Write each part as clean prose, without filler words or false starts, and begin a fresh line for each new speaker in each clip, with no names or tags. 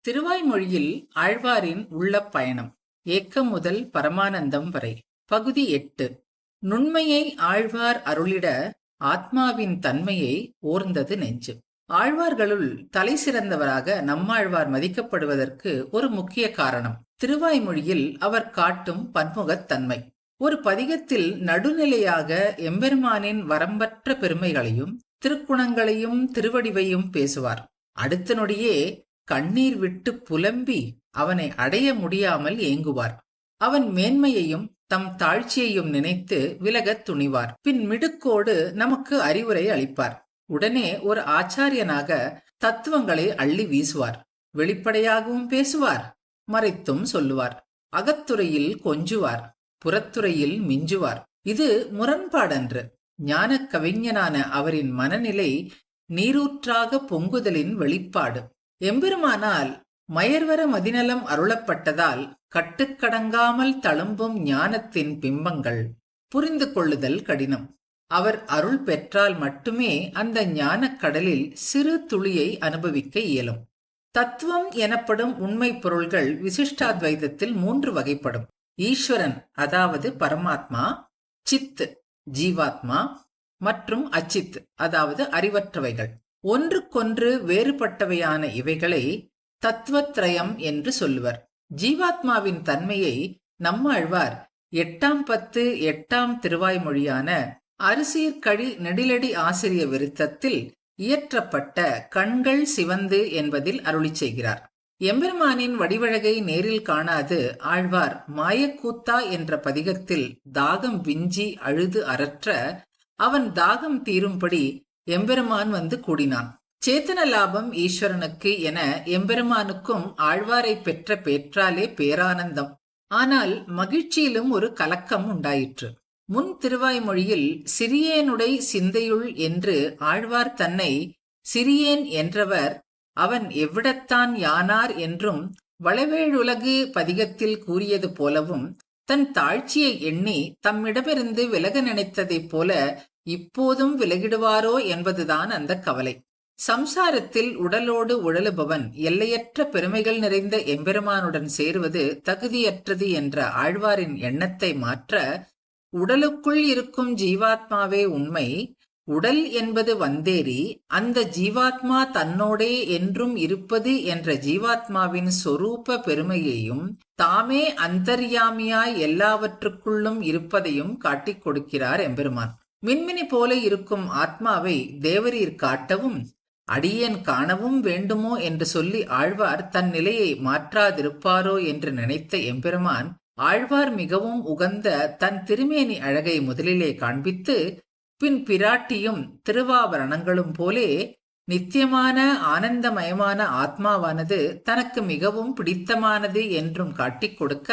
திருவாய்மொழியில் ஆழ்வாரின் உள்ள பயணம் ஏக்கம் முதல் பரமானந்தம் வரை. பகுதி 8. நுண்மையை ஆழ்வார் அருளிட ஆத்மாவின் தன்மையை ஓர்ந்தது நெஞ்சு. ஆழ்வார்களுள் தலை சிறந்தவராக நம்மாழ்வார் மதிக்கப்படுவதற்கு ஒரு முக்கிய காரணம் திருவாய்மொழியில் அவர் காட்டும் பன்முகத் தன்மை. ஒரு பதிகத்தில் நடுநிலையாக எம்பெருமானின் வரம்பற்ற பெருமைகளையும் திருக்குணங்களையும் திருவடிவையும் பேசுவார். அடுத்த நொடியே கண்ணீர் விட்டு புலம்பி அவனை அடைய முடியாமல் ஏங்குவார். அவன் மேன்மையையும் தம் தாழ்ச்சியையும் நினைத்து விலகத் துணிவார். பின் மிடுக்கோடு நமக்கு அறிவுரை அளிப்பார். உடனே ஒரு ஆச்சாரியனாக தத்துவங்களை அள்ளி வீசுவார். வெளிப்படையாகவும் பேசுவார், மறைத்தும் சொல்லுவார். அகத்துறையில் கொஞ்சுவார், புறத்துறையில் மிஞ்சுவார். இது முரண்பாடன்று. ஞான கவிஞனான அவரின் மனநிலை நீரூற்றாக பொங்குதலின் வெளிப்பாடு. எம்பெருமானால் மயர்வர மதிநலம் அருளப்பட்டதால் கட்டுக்கடங்காமல் தழும்பும் ஞானத்தின் பிம்பங்கள் புரிந்து கொள்ளுதல் கடினம். அவர் அருள் பெற்றால் மட்டுமே அந்த ஞானக் கடலில் சிறு துளியை அனுபவிக்க இயலும். தத்துவம் எனப்படும் உண்மை பொருள்கள் விசிஷ்டாத்வைதத்தில் 3 வகைப்படும். ஈஸ்வரன் அதாவது பரமாத்மா, சித் ஜீவாத்மா மற்றும் அச்சித் அதாவது அறிவற்றவைகள். ஒன்றுக்கொன்று வேறுபட்டவையான இவைகளை தத்துவத்ரயம் என்று சொல்லுவர். ஜீவாத்மாவின் தன்மையை நம்மாழ்வார் 8ஆம் பத்து 8ஆம் திருவாய்மொழியான அரிசீர்கழி நெடிலடி ஆசிரிய விருத்தத்தில் இயற்றப்பட்ட கண்கள் சிவந்து என்பதில் அருளி செய்கிறார். எம்பெருமானின் வடிவழகை நேரில் காணாது ஆழ்வார் மாயக்கூத்தா என்ற பதிகத்தில் தாகம் விஞ்சி அழுது அரற்ற அவன் தாகம் தீரும்படி எம்பெருமான் வந்து கூடினான். சேத்தன லாபம் ஈஸ்வரனுக்கு என எம்பெருமானுக்கும் ஆழ்வாரை பெற்ற பேற்றாலே பேரானந்தம். ஆனால் மகிழ்ச்சியிலும் ஒரு கலக்கம் உண்டாயிற்று. முன் திருவாய்மொழியில் சிறியேனுடை சிந்தையுள் என்று ஆழ்வார் தன்னை சிறியேன் என்றவர் அவன் எவ்விடத்தான் யானார் என்றும் வளவேழுலகு பதிகத்தில் கூறியது போலவும் தன் தாழ்ச்சியை எண்ணி தம்மிடமிருந்து விலக நினைத்ததைப் போல இப்போதும் விலகிடுவாரோ என்பதுதான் அந்த கவலை. சம்சாரத்தில் உடலோடு உழலுபவன் எல்லையற்ற பெருமைகள் நிறைந்த எம்பெருமானுடன் சேருவது தகுதியற்றது என்ற ஆழ்வாரின் எண்ணத்தை மாற்ற, உடலுக்குள் இருக்கும் ஜீவாத்மாவே உண்மை, உடல் என்பது வந்தேறி அந்த ஜீவாத்மா தன்னோடே என்றும் இருப்பது என்ற ஜீவாத்மாவின் சொரூப பெருமையையும் தாமே அந்தர்யாமியாய் எல்லாவற்றுக்குள்ளும் இருப்பதையும் காட்டிக் கொடுக்கிறார் எம்பெருமான். மின்மினி போல இருக்கும் ஆத்மாவை தேவரீர் காட்டவும் அடியேன் காணவும் வேண்டுமோ என்று சொல்லி ஆழ்வார் தன் நிலையை மாற்றாதிருப்பாரோ என்று நினைத்த எம்பெருமான் ஆழ்வார் மிகவும் உகந்த தன் திருமேனி அழகை முதலிலே காண்பித்து பின் பிராட்டியும் திருவாபரணங்களும் போலே நித்தியமான ஆனந்தமயமான ஆத்மாவானது தனக்கு மிகவும் பிடித்தமானது என்றும் காட்டிக் கொடுக்க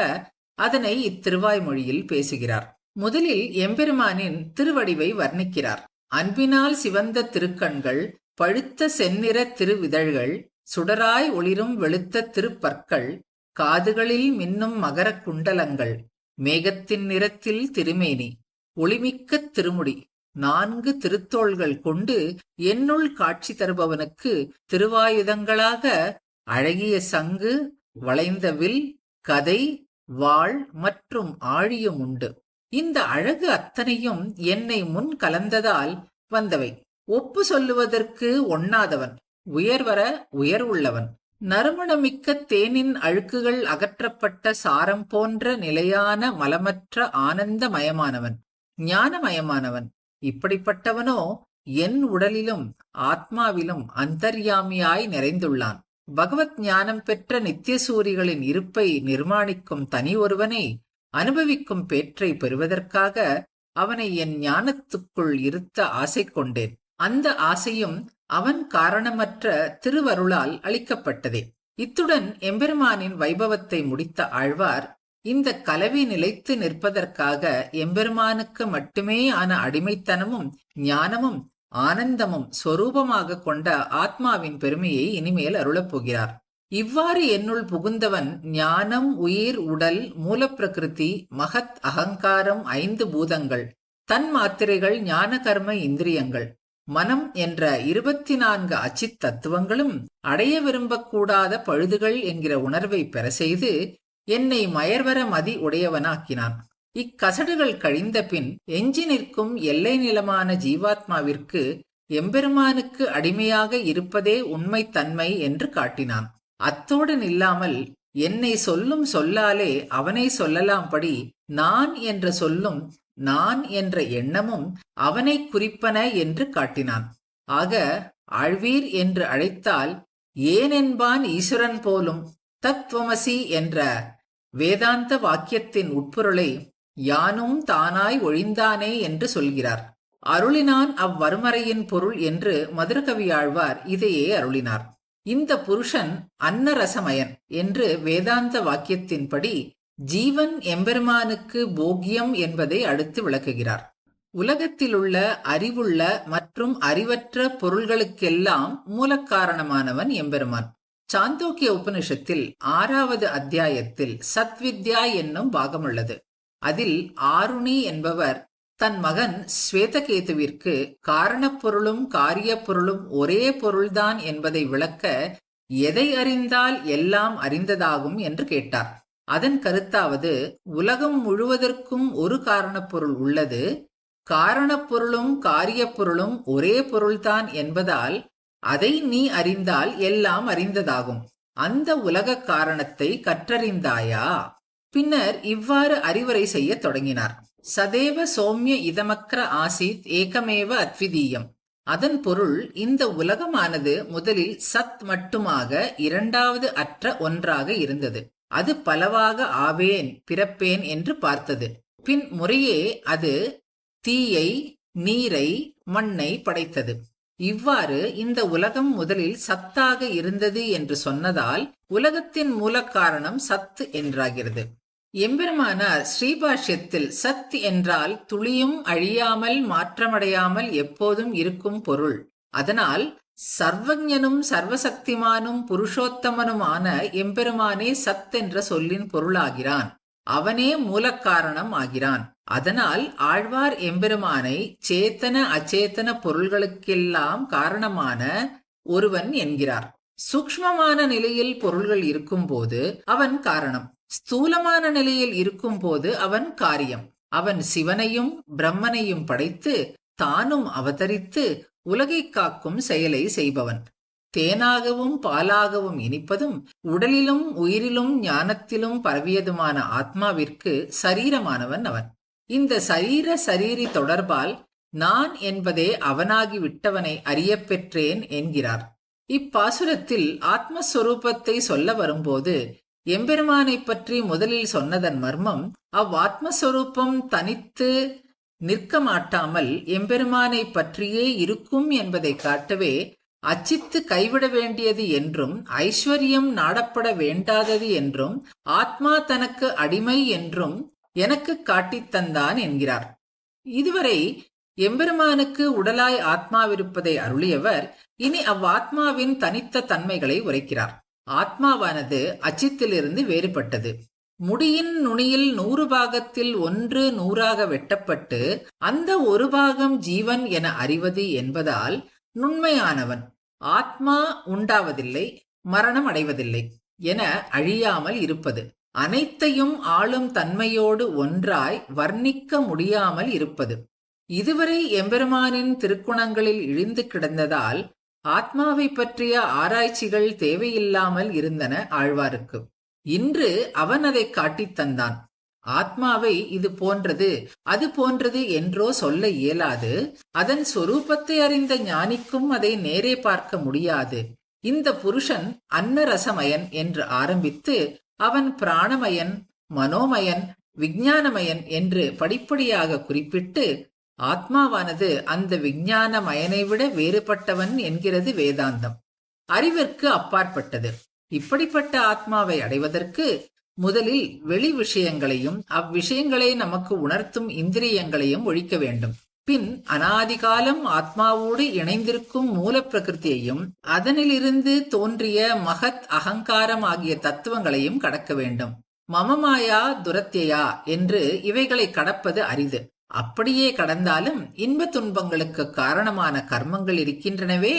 அதனை இத்திருவாய்மொழியில் பேசுகிறார். முதலில் எம்பெருமானின் திருவடிவை வர்ணிக்கிறார். அன்பினால் சிவந்த திருக்கண்கள், பழுத்த செந்நிற திருவிதழ்கள், சுடராய் ஒளிரும் வெளுத்த திருப்பற்கள், காதுகளில் மின்னும் மகர குண்டலங்கள், மேகத்தின் நிறத்தில் திருமேனி, ஒளிமிக்க திருமுடி, 4 திருத்தோள்கள் கொண்டு என்னுள் காட்சி தருபவனுக்கு திருவாயுதங்களாக அழகிய சங்கு, வளைந்த வில், கதை, வாள் மற்றும் ஆழியும் உண்டு. இந்த அழகு அத்தனையும் என்னை முன் கலந்ததால் வந்தவை. ஒப்பு சொல்லுவதற்கு ஒண்ணாதவன், உயர்வர உயர்வுள்ளவன், நறுமணமிக்க தேனின் அழுக்குகள் அகற்றப்பட்ட சாரம் போன்ற நிலையான மலமற்ற ஆனந்தமயமானவன், ஞானமயமானவன். இப்படிப்பட்டவனோ என் உடலிலும் ஆத்மாவிலும் அந்தர்யாமியாய் நிறைந்துள்ளான். பகவத் ஞானம் பெற்ற நித்தியசூரிகளின் இருப்பை நிர்மாணிக்கும் தனி ஒருவனை அனுபவிக்கும் பேற்றை பெறுவதற்காக அவனை என் ஞானத்துக்குள் இருத்த ஆசை கொண்டேன். அந்த ஆசையும் அவன் காரணமற்ற திருவருளால் அளிக்கப்பட்டதே. இத்துடன் எம்பெருமானின் வைபவத்தை முடித்த ஆழ்வார் இந்த கலவி நிலைத்து நிற்பதற்காக எம்பெருமானுக்கு மட்டுமே ஆன அடிமைத்தனமும் ஞானமும் ஆனந்தமும் சொரூபமாக கொண்ட ஆத்மாவின் பெருமையை இனிமேல் அருளப்போகிறார். இவ்வாறு என்னுள் புகுந்தவன் ஞானம், உயிர், உடல், மூலப்பிரகிருதி, மகத், அகங்காரம், 5 பூதங்கள், தன் மாத்திரைகள், ஞான கர்ம இந்திரியங்கள், மனம் என்ற 24 அச்சித் தத்துவங்களும் அடைய விரும்பக்கூடாத பழுதுகள் என்கிற உணர்வை பெற செய்து என்னை மயர்வர மதி உடையவனாக்கினான். இக்கசடுகள் கழிந்த பின் எஞ்சி நிற்கும் எல்லை நிலமான ஜீவாத்மாவிற்கு எம்பெருமானுக்கு அடிமையாக இருப்பதே உண்மை தன்மை என்று காட்டினான். அத்தோடு நில்லாமல் என்னை சொல்லும் சொல்லாலே அவனை சொல்லலாம்படி நான் என்ற சொல்லும் நான் என்ற எண்ணமும் அவனை குறிப்பன என்று காட்டினான். ஆக ஆழ்வீர் என்று அழைத்தால் ஏனென்பான் ஈஸ்வரன் போலும் தத்துவமசி என்ற வேதாந்த வாக்கியத்தின் உட்பொருளை யானும் தானாய் ஒழிந்தானே என்று சொல்கிறார். அருளினான் அவ்வருமறையின் பொருள் என்று மதுரகவியாழ்வார் இதையே அருளினார். இந்த புருஷன் அன்னரசமயன் என்று வேதாந்த வாக்கியத்தின்படி ஜீவன் எம்பெருமானுக்கு போக்கியம் என்பதை அடுத்து விளக்குகிறார். உலகத்திலுள்ள அறிவுள்ள மற்றும் அறிவற்ற பொருள்களுக்கெல்லாம் மூலக்காரணமானவன் எம்பெருமான். சாந்தோக்கிய உபனிஷத்தில் 6வது அத்தியாயத்தில் சத்வித்யா என்னும் பாகம் உள்ளது. அதில் ஆருணி என்பவர் தன் மகன் ஸ்வேதகேதுவிற்கு காரணப் பொருளும் காரிய பொருளும் ஒரே பொருள்தான் என்பதை விளக்க எதை அறிந்தால் எல்லாம் அறிந்ததாகும் என்று கேட்டார். அதன் கருத்தாவது, உலகம் முழுவதற்கும் ஒரு காரணப் பொருள் உள்ளது, காரணப் பொருளும் காரிய பொருளும் ஒரே பொருள்தான் என்பதால் அதை நீ அறிந்தால் எல்லாம் அறிந்ததாகும். அந்த உலக காரணத்தை கற்றறிந்தாயா? பின்னர் இவ்வாறு அறிவுரை செய்ய தொடங்கினார். சதேவ சோம்ய இதமக்ர ஆசித் ஏகமேவ அத்விதீயம். அதன் பொருள், இந்த உலகமானது முதலில் சத் மட்டுமாக இரண்டாவது அற்ற ஒன்றாக இருந்தது. அது பலவாக ஆவேன் பிறப்பேன் என்று பார்த்தது. பின் முறையே அது தீயை நீரை மண்ணை படைத்தது. இவ்வாறு இந்த உலகம் முதலில் சத்தாக இருந்தது என்று சொன்னதால் உலகத்தின் மூல காரணம் சத்து என்றாகிறது. எம்பெருமானார் ஸ்ரீபாஷ்யத்தில் சத் என்றால் துளியும் அழியாமல் மாற்றமடையாமல் எப்போதும் இருக்கும் பொருள். அதனால் சர்வஞனும் சர்வசக்திமானும் புருஷோத்தமனுமான எம்பெருமானே சத் என்ற சொல்லின் பொருளாகிறான். அவனே மூலக்காரணம் ஆகிறான். அதனால் ஆழ்வார் எம்பெருமானை சேத்தன அச்சேதன பொருள்களுக்கெல்லாம் காரணமான ஒருவன் என்கிறார். சூக்ஷ்மமான நிலையில் பொருள்கள் இருக்கும்போது அவன் காரணம், ஸ்தூலமான நிலையில் இருக்கும்போது அவன் காரியம். அவன் சிவனையும் பிரம்மனையும் படைத்து தானும் அவதரித்து உலகை காக்கும் செயலை செய்பவன். தேனாகவும் பாலாகவும் இனிப்பதும் உடலிலும் உயிரிலும் ஞானத்திலும் பரவியதுமான ஆத்மாவிற்கு சரீரமானவன் அவன். இந்த சரீரி தொடர்பால் நான் என்பதே அவனாகி விட்டவனை அறியப்பெற்றேன் என்கிறார். இப்பாசுரத்தில் ஆத்மஸ்வரூபத்தை சொல்ல வரும்போது எம்பெருமானை பற்றி முதலில் சொன்னதன் மர்மம், அவ்வாத்மஸ்வரூபம் தனித்து நிற்க மாட்டாமல் எம்பெருமானை பற்றியே இருக்கும் என்பதை காட்டவே அச்சித்து கைவிட வேண்டியது என்றும் ஐஸ்வர்யம் நாடப்பட வேண்டாதது என்றும் ஆத்மா தனக்கு அடிமை என்றும் எனக்கு காட்டித் தந்தான் என்கிறார். இதுவரை எம்பெருமானுக்கு உடலாய் ஆத்மாவிருப்பதை அருளியவர் இனி அவ்வாத்மாவின் தனித்த தன்மைகளை உரைக்கிறார். ஆத்மாவானது அச்சித்திலிருந்து வேறுபட்டது. முடியின் நுனியில் 100 பாகத்தில் 1 100ஆக வெட்டப்பட்டு அந்த ஒரு பாகம் ஜீவன் என அறிவது என்பதால் நுண்மையானவன். ஆத்மா உண்டாவதில்லை, மரணம் அடைவதில்லை என அழியாமல் இருப்பது, அனைத்தையும் ஆளும் தன்மையோடு ஒன்றாய் வர்ணிக்க முடியாமல் இருப்பது. இதுவரை எம்பெருமானின் திருக்குணங்களில் இழிந்து கிடந்ததால் ஆத்மாவை பற்றிய ஆராய்ச்சிகள் தேவையில்லாமல் இருந்தன ஆழ்வாருக்கு. இன்று அவன் அதை காட்டித் தந்தான். ஆத்மாவை இது போன்றது அது போன்றது என்றோ சொல்ல இயலாது. அதன் சொரூபத்தை அறிந்த ஞானிக்கும் அதை நேரே பார்க்க முடியாது. இந்த புருஷன் அன்னரசமயன் என்று ஆரம்பித்து அவன் பிராணமயன், மனோமயன், விஞ்ஞானமயன் என்று படிப்படியாக குறிப்பிட்டு ஆத்மாவானது அந்த விஞ்ஞானமயனை விட வேறுபட்டவன் என்கிறது வேதாந்தம். அறிவிற்கு அப்பாற்பட்டது. இப்படிப்பட்ட ஆத்மாவை அடைவதற்கு முதலில் வெளி விஷயங்களையும் அவ்விஷயங்களை நமக்கு உணர்த்தும் இந்திரியங்களையும் ஒழிக்க வேண்டும். பின் அனாதிகாலம் ஆத்மாவோடு இணைந்திருக்கும் மூல பிரகிருதியையும் அதனிலிருந்து தோன்றிய மகத் அகங்காரம் ஆகிய தத்துவங்களையும் கடக்க வேண்டும். மமமாயா துரத்தியா என்று இவைகளை கடப்பது அரிது. அப்படியே கடந்தாலும் இன்ப துன்பங்களுக்கு காரணமான கர்மங்கள் இருக்கின்றனவே,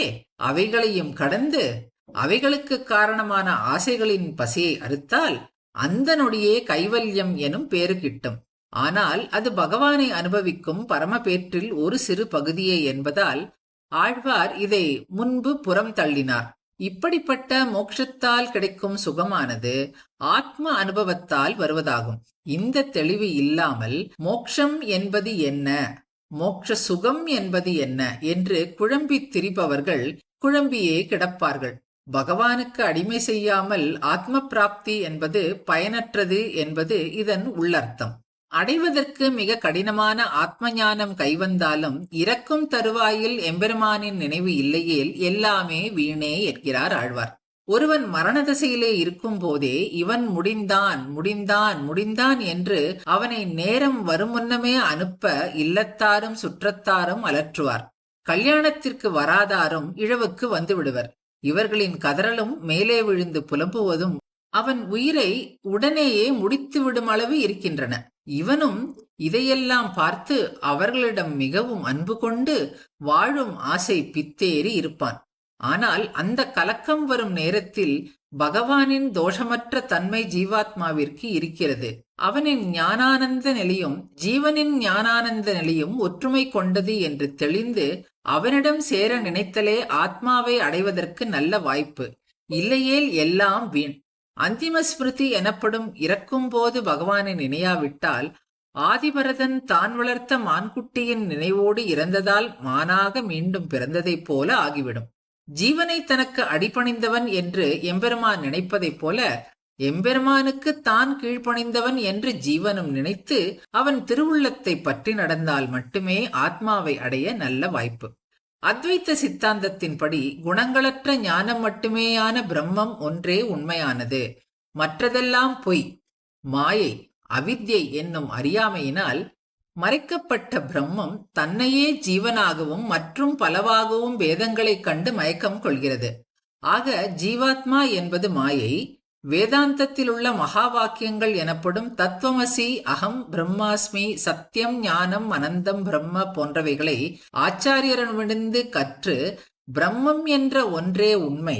அவைகளையும் கடந்து அவைகளுக்கு காரணமான ஆசைகளின் பசியை அறுத்தால் அந்த நொடியே கைவல்யம் எனும் பேறு கிட்டும். ஆனால் அது பகவானை அனுபவிக்கும் பரமபேற்றில் ஒரு சிறு பகுதியே என்பதால் ஆழ்வார் இதை முன்பு புறம் தள்ளினார். இப்படிப்பட்ட மோட்சத்தால் கிடைக்கும் சுகமானது ஆத்ம அனுபவத்தால் வருவதாகும். இந்த தெளிவு இல்லாமல் மோட்சம் என்பது என்ன, மோட்ச சுகம் என்பது என்ன என்று குழம்பித் திரிபவர்கள் குழம்பியே கிடப்பார்கள். பகவானுக்கு அடிமை செய்யாமல் ஆத்ம பிராப்தி என்பது பயனற்றது என்பது இதன் உள்ளர்த்தம். அடைவதற்கு மிக கடினமான ஆத்ம ஞானம் கைவந்தாலும் இறக்கும் தருவாயில் எம்பெருமானின் நினைவு இல்லையேல் எல்லாமே வீணே என்கிறார் ஆழ்வார். ஒருவன் மரண தசையிலே இருக்கும் போதே இவன் முடிந்தான் முடிந்தான் முடிந்தான் என்று அவனை நேரம் வரும் முன்னமே அனுப்ப இல்லத்தாரும் சுற்றத்தாரும் அலற்றுவார். கல்யாணத்திற்கு வராதாரும் இழவுக்கு வந்து விடுவர். இவர்களின் கதறலும் மேலே விழுந்து புலம்புவதும் அவன் உயிரை உடனேயே முடித்து விடும் அளவு இருக்கின்றன. இவனும் இதையெல்லாம் பார்த்து அவர்களிடம் மிகவும் அன்பு கொண்டு வாழும் ஆசை பித்தேறி இருப்பான். ஆனால் அந்த கலக்கம் வரும் நேரத்தில் பகவானின் தோஷமற்ற தன்மை ஜீவாத்மாவிற்கு இருக்கிறது. அவனின் ஞானானந்த நிலையும் ஜீவனின் ஞானானந்த நிலையும் ஒற்றுமை கொண்டது என்று தெளிந்து அவனிடம் சேர நினைத்தலே ஆத்மாவை அடைவதற்கு நல்ல வாய்ப்பு. இல்லையேல் எல்லாம் வீண். அந்திம ஸ்மிருதி எனப்படும் இறக்கும் போது பகவானை நினையாவிட்டால் ஆதிபரதன் தான் வளர்த்த மான்குட்டியின் நினைவோடு இறந்ததால் மானாக மீண்டும் பிறந்ததைப் போல ஆகிவிடும். ஜீவனை தனக்கு அடிபணிந்தவன் என்று எம்பெருமான் நினைப்பதைப் போல எம்பெருமானுக்கு தான் கீழ்ப்பணிந்தவன் என்று ஜீவனும் நினைத்து அவன் திருவுள்ளத்தை பற்றி நடந்தால் மட்டுமே ஆத்மாவை அடைய நல்ல வாய்ப்பு. அத்வைத்த சித்தாந்தத்தின்படி குணங்களற்ற ஞானம் மட்டுமேயான பிரம்மம் ஒன்றே உண்மையானது. மற்றதெல்லாம் பொய், மாயை, அவித்யை என்னும் அறியாமையினால் மறைக்கப்பட்ட பிரம்மம் தன்னையே ஜீவனாகவும் மற்றும் பலவாகவும் வேதங்களைக் கண்டு மயக்கம் கொள்கிறது. ஆக ஜீவாத்மா என்பது மாயை. வேதாந்தத்தில் உள்ள மகா வாக்கியங்கள் எனப்படும் தத்துவமசி, அகம் பிரம்மாஸ்மி, சத்தியம், ஞானம், அனந்தம், பிரம்ம போன்றவைகளை ஆச்சாரியரிடமிருந்து கற்று பிரம்மம் என்ற ஒன்றே உண்மை,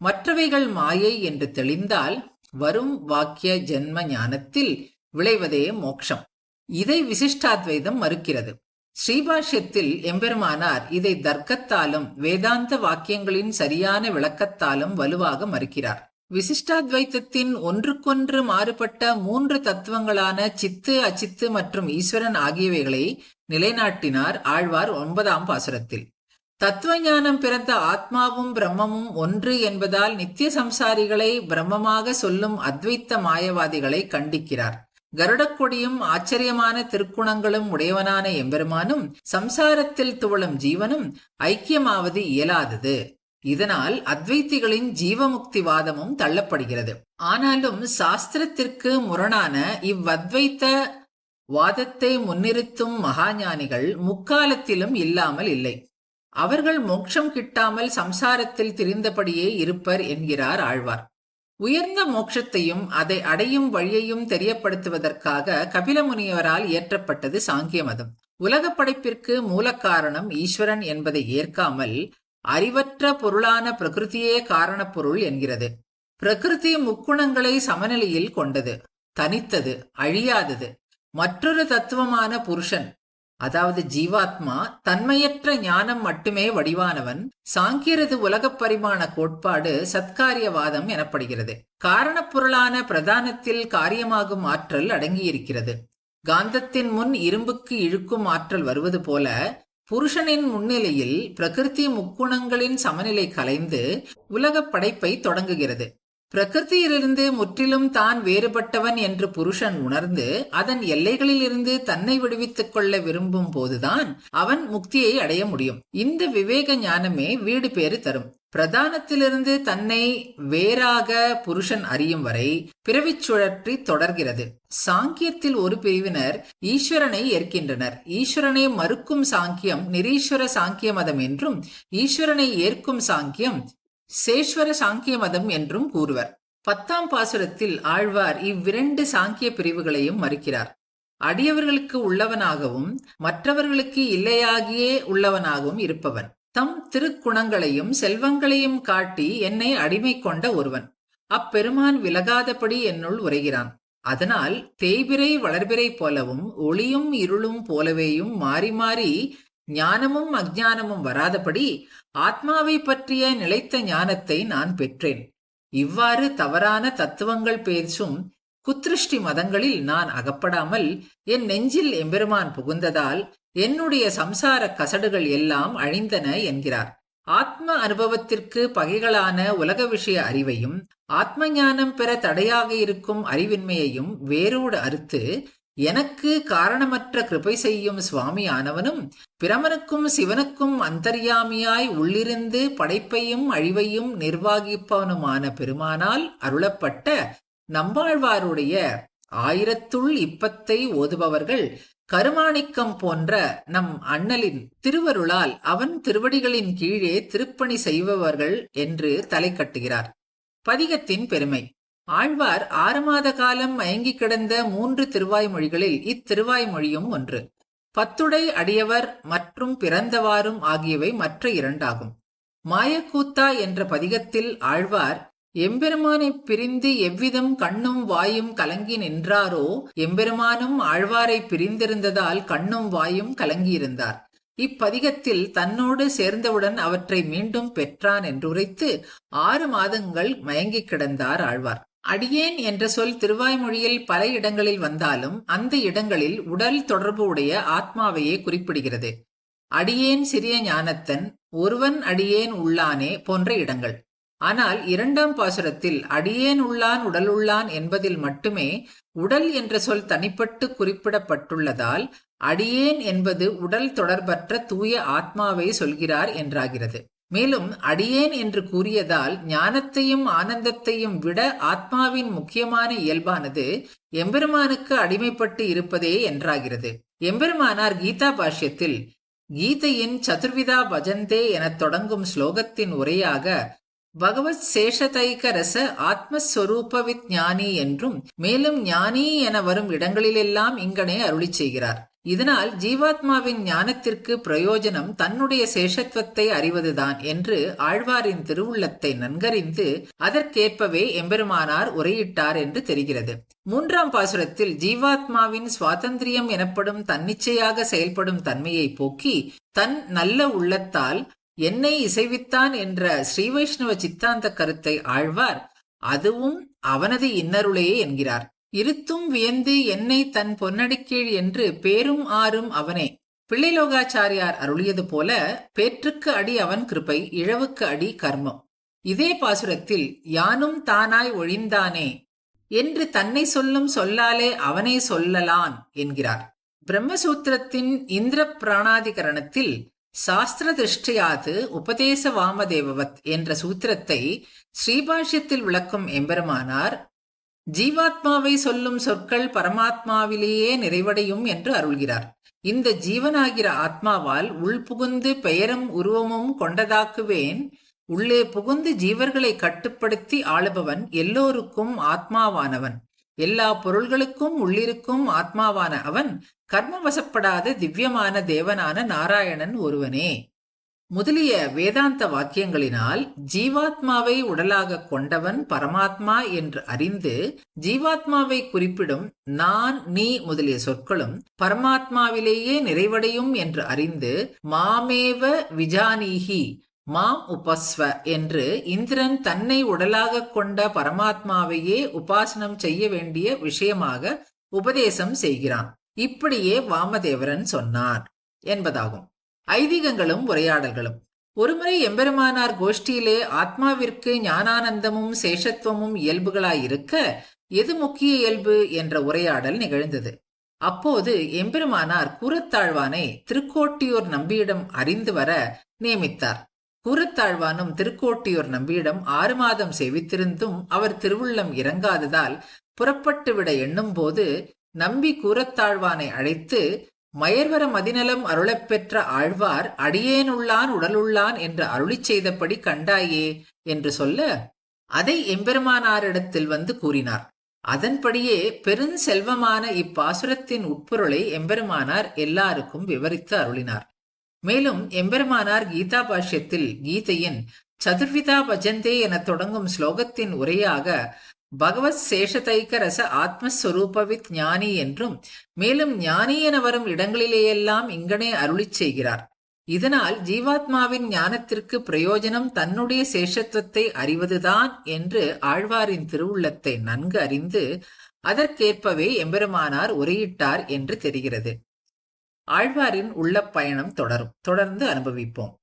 மற்றவைகள் மாயை என்று தெளிந்தால் வரும் வாக்கிய ஜென்ம ஞானத்தில் விளைவதே மோட்சம். இதை விசிஷ்டாத்வைதம் மறுக்கிறது. ஸ்ரீபாஷ்யத்தில் எம்பெருமானார் இதை தர்க்கத்தாலும் வேதாந்த வாக்கியங்களின் சரியான விளக்கத்தாலும் வலுவாக மறுக்கிறார். விசிஷ்டாத்வைத்தத்தின் ஒன்றுக்கொன்று மாறுபட்ட 3 தத்துவங்களான சித்து, அச்சித்து மற்றும் ஈஸ்வரன் ஆகியவைகளை நிலைநாட்டினார் ஆழ்வார் 9ஆம் பாசுரத்தில். தத்துவ ஞானம் பிறந்த ஆத்மாவும் பிரம்மமும் ஒன்று என்பதால் நித்திய சம்சாரிகளை பிரம்மமாக சொல்லும் அத்வைத்த மாயவாதிகளை கண்டிக்கிறார். கருடக்கொடியும் ஆச்சரியமான திருக்குணங்களும் உடையவனான எம்பெருமானும் சம்சாரத்தில் துவளும் ஜீவனும் ஐக்கியமாவது இயலாதது. இதனால் அத்வைத்திகளின் ஜீவமுக்திவாதமும் தள்ளப்படுகிறது. ஆனாலும் சாஸ்திரத்திற்கு முரணான இவ்வத்வைத்த வாதத்தை முன்னிறுத்தும் மகாஞானிகள் முக்காலத்திலும் இல்லாமல் இல்லை. அவர்கள் மோட்சம் கிட்டாமல் சம்சாரத்தில் திரிந்தபடியே இருப்பர் என்கிறார் ஆழ்வார். உயர்ந்த மோட்சத்தையும் அதை அடையும் வழியையும் தெரியப்படுத்துவதற்காக கபில முனிவரால் இயற்றப்பட்டது சாங்கிய மதம். உலக படைப்பிற்கு மூல காரணம் ஈஸ்வரன் என்பதை ஏற்காமல் அறிவற்ற பொருளான பிரகிருதியே காரண பொருள் என்கிறது. பிரகிருதி முக்குணங்களை சமநிலையில் கொண்டது, தனித்தது, அழியாதது. மற்றொரு தத்துவமான புருஷன், அதாவது ஜீவாத்மா, தன்மையற்ற ஞானம் மட்டுமே வடிவானவன். சாங்கியரது உலகப் பரிமாண கோட்பாடு சத்காரியவாதம் எனப்படுகிறது. காரணப் பொருளான பிரதானத்தில் காரியமாகும் ஆற்றல் அடங்கியிருக்கிறது. காந்தத்தின் முன் இரும்புக்கு இழுக்கும் ஆற்றல் வருவது போல புருஷனின் முன்னிலையில் பிரகிருதி முக்குணங்களின் சமநிலை கலைந்து உலகப் படைப்பை தொடங்குகிறது. பிரகிருதியிலிருந்து முற்றிலும் தான் வேறுபட்டவன் என்று புருஷன் உணர்ந்து அதன் எல்லைகளில் இருந்து தன்னை விடுவித்துக் கொள்ள விரும்பும் போதுதான் அவன் முக்தியை அடைய முடியும். இந்த விவேக ஞானமே வீடு பேறு தரும். பிரதானத்திலிருந்து தன்னை வேறாக புருஷன் அறியும் வரை பிறவிச் சுழற்சி தொடர்கிறது. சாங்கியத்தில் ஒரு பிரிவினர் ஈஸ்வரனை ஏற்கின்றனர். ஈஸ்வரனை மறுக்கும் சாங்கியம் நிரீஸ்வர சாங்கிய மதம் என்றும், ஈஸ்வரனை ஏற்கும் சாங்கியம் சேஸ்வர சாங்கிய மதம் என்றும் கூறுவர். 10ஆம் பாசுரத்தில் ஆழ்வார் இவ்விரண்டு சாங்கிய பிரிவுகளையும் மறுக்கிறார். அடியவர்களுக்கு உள்ளவனாகவும் மற்றவர்களுக்கு இல்லையாகியே உள்ளவனாகவும் இருப்பவன், தம் திருக்குணங்களையும் செல்வங்களையும் காட்டி என்னை அடிமை கொண்ட ஒருவன். அப்பெருமான் விலகாதபடி என்னுள் உரைகிறான். அதனால் தேய்பிறை வளர்பிறை போலவும் ஒளியும் இருளும் போலவேயும் மாறி மாறி ஞானமும் அஞ்ஞானமும் வராதபடி ஆத்மாவை பற்றிய நிலைத்த ஞானத்தை நான் பெற்றேன். இவ்வாறு தவறான தத்துவங்கள் பேசும் குத்ருஷ்டி மதங்களில் நான் அகப்படாமல் என் நெஞ்சில் எம்பெருமான் புகுந்ததால் என்னுடைய சம்சார கசடுகள் எல்லாம் அழிந்தன என்கிறார். ஆத்ம அனுபவத்திற்கு பகைகளான உலக விஷய அறிவையும் ஆத்ம ஞானம் பெற தடையாக இருக்கும் அறிவின்மையையும் வேரோடு அறுத்து எனக்கு காரணமற்ற கிருபை செய்யும் சுவாமி ஆனவனும் பிரமனுக்கும் சிவனுக்கும் அந்தர்யாமியாய் உள்ளிருந்து படைப்பையும் அழிவையும் நிர்வாகிப்பவனுமான பெருமானால் அருளப்பட்ட நம்பாழ்வாருடைய 1000 ஓதுபவர்கள் கருமாணிக்கம் போன்ற நம் அண்ணலின் திருவருளால் அவன் திருவடிகளின் கீழே திருப்பணி செய்பவர்கள் என்று தலை கட்டுகிறார். பதிகத்தின் பெருமை. ஆழ்வார் 6 மாத காலம் மயங்கி கிடந்த 3 திருவாய்மொழிகளில் இத்திருவாய்மொழியும் ஒன்று. பத்துடை அடியவர் மற்றும் பிறந்தவாறும் ஆகியவை மற்ற 2 ஆகும். மாயக்கூத்தா என்ற பதிகத்தில் ஆழ்வார் எம்பெருமானை பிரிந்து எவ்விதம் கண்ணும் வாயும் கலங்கி நின்றாரோ எம்பெருமானும் ஆழ்வாரை பிரிந்திருந்ததால் கண்ணும் வாயும் கலங்கியிருந்தார். இப்பதிகத்தில் தன்னோடு சேர்ந்தவுடன் அவற்றை மீண்டும் பெற்றான் என்று உரைத்து 6 மாதங்கள் மயங்கி கிடந்தார் ஆழ்வார். அடியேன் என்ற சொல் திருவாய்மொழியில் பல இடங்களில் வந்தாலும் அந்த இடங்களில் உடல் தொடர்பு உடைய ஆத்மாவையே குறிப்பிடுகிறது. அடியேன் சிறிய ஞானத்தன், ஒருவன் அடியேன் உள்ளானே போன்ற இடங்கள். ஆனால் 2ஆம் பாசுரத்தில் அடியேன் உள்ளான் உடலுள்ளான் என்பதில் மட்டுமே உடல் என்ற சொல் தனிப்பட்டு குறிப்பிடப்பட்டுள்ளதால் அடியேன் என்பது உடல் தொடர்பற்ற தூய ஆத்மாவை சொல்கிறார் என்றாகிறது. மேலும் அடியேன் என்று கூறியதால் ஞானத்தையும் ஆனந்தத்தையும் விட ஆத்மாவின் முக்கியமான இயல்பானது எம்பெருமானுக்கு அடிமைப்பட்டு இருப்பதே என்றாகிறது. எம்பெருமானார் கீதா பாஷ்யத்தில் கீதையின் சதுர்விதா பஜந்தே எனத் தொடங்கும் ஸ்லோகத்தின் உரையாக பகவத் சேஷதைக ரச ஆத்மஸ்வரூபவித் ஞானி என்றும் மேலும் ஞானி என வரும் இடங்களிலெல்லாம் இங்கனே அருளி செய்கிறார். இதனால் ஜீவாத்மாவின் ஞானத்திற்கு பிரயோஜனம் தன்னுடைய சேஷத்துவத்தை அறிவதுதான் என்று ஆழ்வாரின் திருவுள்ளத்தை நன்கறிந்து அதற்கேற்பவே எம்பெருமானார் உரையிட்டார் என்று தெரிகிறது. 3ஆம் பாசுரத்தில் ஜீவாத்மாவின் சுவாதந்திரியம் எனப்படும் தன்னிச்சையாக செயல்படும் தன்மையை போக்கி தன் நல்ல உள்ளத்தால் என்னை இசைவித்தான் என்ற ஸ்ரீவைஷ்ணவ சித்தாந்த கருத்தை ஆழ்வார் அதுவும் அவனது இன்னருளே என்கிறார். இருத்தும் வியந்து என்னை தன் பொன்னடிக்கீழ் என்று பேரும் ஆறும் அவனே. பிள்ளைலோகாச்சாரியார் அருளியது போல பேற்றுக்கு அடி அவன் கிருபை, இழவுக்கு அடி கர்மம். இதே பாசுரத்தில் யானும் தானாய் ஒழிந்தானே என்று தன்னை சொல்லும் சொல்லாலே அவனை சொல்லலான் என்கிறார். பிரம்மசூத்திரத்தின் இந்திர பிராணாதிகரணத்தில் சாஸ்திர திருஷ்டியாது உபதேச வாமதேவவத் என்ற சூத்திரத்தை ஸ்ரீபாஷ்யத்தில் விளக்கும் எம்பெருமானார் ஜீவாத்மாவை சொல்லும் சொற்கள் பரமாத்மாவிலேயே நிறைவடையும் என்று அருள்கிறார். இந்த ஜீவனாகிற ஆத்மாவால் உள்புகுந்து பெயரும் உருவமும் கொண்டதாக்குவேன், உள்ளே புகுந்து ஜீவர்களை கட்டுப்படுத்தி ஆளுபவன், எல்லோருக்கும் ஆத்மாவானவன், எல்லா பொருள்களுக்கும் உள்ளிருக்கும் ஆத்மாவான அவன், கர்மவசப்படாத திவ்யமான தேவனான நாராயணன் ஒருவனே முதலிய வேதாந்த வாக்கியங்களினால் ஜீவாத்மாவை உடலாக கொண்டவன் பரமாத்மா என்று அறிந்து ஜீவாத்மாவை குறிப்பிடும் நான் நீ முதலிய சொற்களும் பரமாத்மாவிலேயே நிறைவடையும் என்று அறிந்து மாமேவ விஜானீஹி மாம் உபஸ்வ என்று இந்திரன் தன்னை உடலாக கொண்ட பரமாத்மாவையே உபாசனம் செய்ய வேண்டிய விஷயமாக உபதேசம் செய்கிறான். இப்படியே வாமதேவரன் சொன்னார் என்பதாகும். ஐதீகங்களும் உரையாடல்களும். ஒருமுறை எம்பெருமானார் கோஷ்டியிலே ஆத்மாவிற்கு ஞானானந்தமும் சேஷத்துவமும் இயல்புகளாயிருக்க எது முக்கிய இயல்பு என்ற உரையாடல் நிகழ்ந்தது. அப்போது எம்பெருமானார் கூரத்தாழ்வானை திருக்கோட்டியூர் நம்பியிடம் அறிந்து வர நியமித்தார். கூரத்தாழ்வானும் திருக்கோட்டியூர் நம்பியிடம் 6 மாதம் சேவித்திருந்தும் அவர் திருவுள்ளம் இறங்காததால் புறப்பட்டுவிட எண்ணும் போது நம்பி கூரத்தாழ்வானை அழைத்து மயர்வர மதிநலம் அருளப்பெற்ற ஆழ்வார் அடியேனுள்ளான் உடலுள்ளான் என்று அருளி செய்தபடி கண்டாயே என்று சொல்ல அதை எம்பெருமானாரிடத்தில் வந்து கூறினார். அதன்படியே பெருஞ்செல்வமான இப்பாசுரத்தின் உட்பொருளை எம்பெருமானார் எல்லாருக்கும் விவரித்து அருளினார். மேலும் எம்பெருமானார் கீதா பாஷ்யத்தில் கீதையின் சதுர்விதா பஜந்தே என தொடங்கும் ஸ்லோகத்தின் உரையாக பகவத் சேஷதைக்க ரச ஆத்மஸ்வரூபவித் ஞானி என்றும், மேலும் ஞானி என வரும் இடங்களிலேயெல்லாம் இங்கனே அருளிச் செய்கிறார். இதனால் ஜீவாத்மாவின் ஞானத்திற்கு பிரயோஜனம் தன்னுடைய சேஷத்துவத்தை அறிவதுதான் என்று ஆழ்வாரின் திருவுள்ளத்தை நன்கு அறிந்து அதற்கேற்பவே எம்பெருமானார் உரையிட்டார் என்று தெரிகிறது. ஆழ்வாரின் உள்ள பயணம் தொடரும். தொடர்ந்து அனுபவிப்போம்.